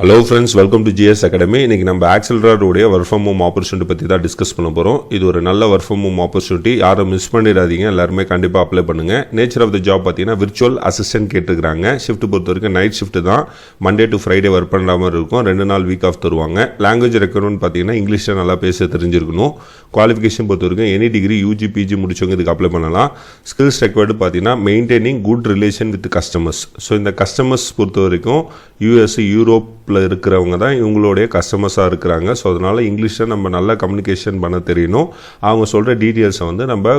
Hello friends, welcome to GS academy. இன்றைக்கி நம்ம ஆக்சலரேட்டருடைய work from home opportunity பற்றி தான் டிஸ்கஸ் பண்ண போகிறோம். இது ஒரு நல்ல ஒர்க் ஃப்ரம் ஹோம் ஆப்பர்ச்சுனிட்டி, யாரும் மிஸ் பண்ணிடாதீங்க. எல்லாருமே கண்டிப்பாக அப்ளை பண்ணுங்கள். நேச்சர் ஆஃப் த ஜாப் பார்த்தீங்கன்னா விர்ச்சுவல் அசிஸ்டன்ட் கேட்டுருக்காங்க. ஷிஃப்ட் பொறுத்த வரைக்கும் நைட் ஷிஃப்ட் தான். மண்டே டு ஃப்ரைடே ஒர்க் பண்ணுற மாதிரி இருக்கும். 2 நாள் வீக் ஆஃப் தருவாங்க. லாங்குவேஜ் ரெக்யர்மெண்ட் பார்த்தீங்கன்னா இங்கிலீஷில் நல்லா பேச தெரிஞ்சிருக்கணும். குவாலிஃபிகேஷன் பொறுத்த வரைக்கும் எனி டிகிரி யூஜி பிஜி முடிச்சவங்க இதுக்கு அப்ளை பண்ணலாம். ஸ்கில்ஸ் ரெக்வயர்டு பார்த்தீங்கன்னா maintaining good relation with customers. So இந்த கஸ்டமர்ஸ் பொறுத்த வரைக்கும் யூஎஸ் யூரோப்பில் இருக்கிறவங்க தான் இவங்களுடைய கஸ்டமர்ஸாக இருக்கிறாங்க. ஸோ அதனால் இங்கிலீஷில் நம்ம நல்லா கம்யூனிகேஷன் பண்ண தெரியணும். அவங்க சொல்கிற டீட்டெயில்ஸை வந்து நம்ம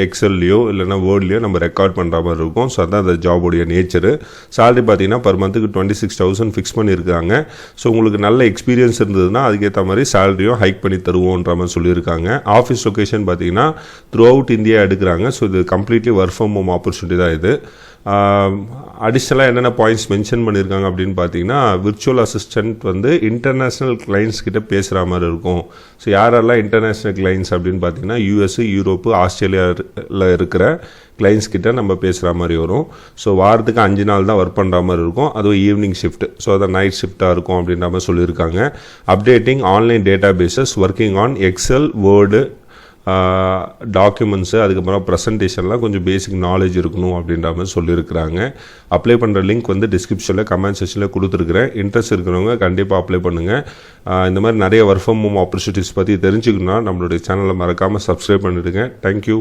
எக்ஸல்லையோ இல்லைனா வேர்ட்லையோ நம்ம ரெக்கார்ட் பண்ணுற மாதிரி இருக்கும். ஸோ அதான் அந்த ஜாபுடைய நேச்சரு. சேலரி பார்த்தீங்கன்னா பர் மந்த்துக்கு 26,000 ஃபிக்ஸ் பண்ணியிருக்காங்க. ஸோ உங்களுக்கு நல்ல எக்ஸ்பீரியன்ஸ் இருந்ததுன்னா அதுக்கேற்ற மாதிரி சேலரியும் ஹைக் பண்ணி தருவோன்ற மாதிரி சொல்லியிருக்காங்க. ஆஃபீஸ் லொக்கேஷன் பார்த்தீங்கன்னா த்ரூ அவுட் இந்தியா எடுக்கிறாங்க. ஸோ இது completely work from home opportunity தான் இது. அடிஷ்னலாக என்னென்ன பாயிண்ட்ஸ் மென்ஷன் பண்ணியிருக்காங்க அப்படின்னு பார்த்தீங்கன்னா, விர்ச்சுவல் அசிஸ்டன்ட் வந்து இன்டர்நேஷ்னல் கிளைண்ட்ஸ் கிட்ட பேசுகிற மாதிரி இருக்கும். ஸோ யாரெல்லாம் இன்டர்நேஷ்னல் கிளைண்ட்ஸ் அப்படின்னு பார்த்தீங்கன்னா யூஎஸ், யூரோப்பு, ஆஸ்திரேலியாவில் இருக்கிற கிளைண்ட்ஸ் கிட்ட நம்ம பேசுகிற மாதிரி வரும். ஸோ வாரத்துக்கு 5 நாள் தான் ஒர்க் பண்ணுற மாதிரி இருக்கும். அதுவும் ஈவினிங் ஷிஃப்ட். ஸோ அதை நைட் ஷிஃப்ட்டாக இருக்கும் அப்படின்ற மாதிரி சொல்லியிருக்காங்க. Updating online databases, working on excel, word, documents, அதுக்கப்புறம் ப்ரெசன்டேஷன்லாம் கொஞ்சம் பேசிக் நாலேஜ் இருக்கணும் அப்படின்ற மாதிரி சொல்லியிருக்கிறாங்க. அப்ளை பண்ணுற லிங்க் வந்து டிஸ்கிரிப்ஷனில் கமெண்ட் செக்ஷனில் கொடுத்துருக்குறேன். இன்ட்ரெஸ்ட் இருக்கிறவங்க கண்டிப்பாக அப்ளை பண்ணுங்கள். இந்த மாதிரி நிறைய ஒர்க் ஃப்ரம் ஹோம் ஆப்பர்ச்சுனிட்டிஸ் பற்றி தெரிஞ்சுக்கணுன்னா நம்மளுடைய சேனலை மறக்காமல் சப்ஸ்கிரைப் பண்ணிவிடுங்க. தேங்க்யூ.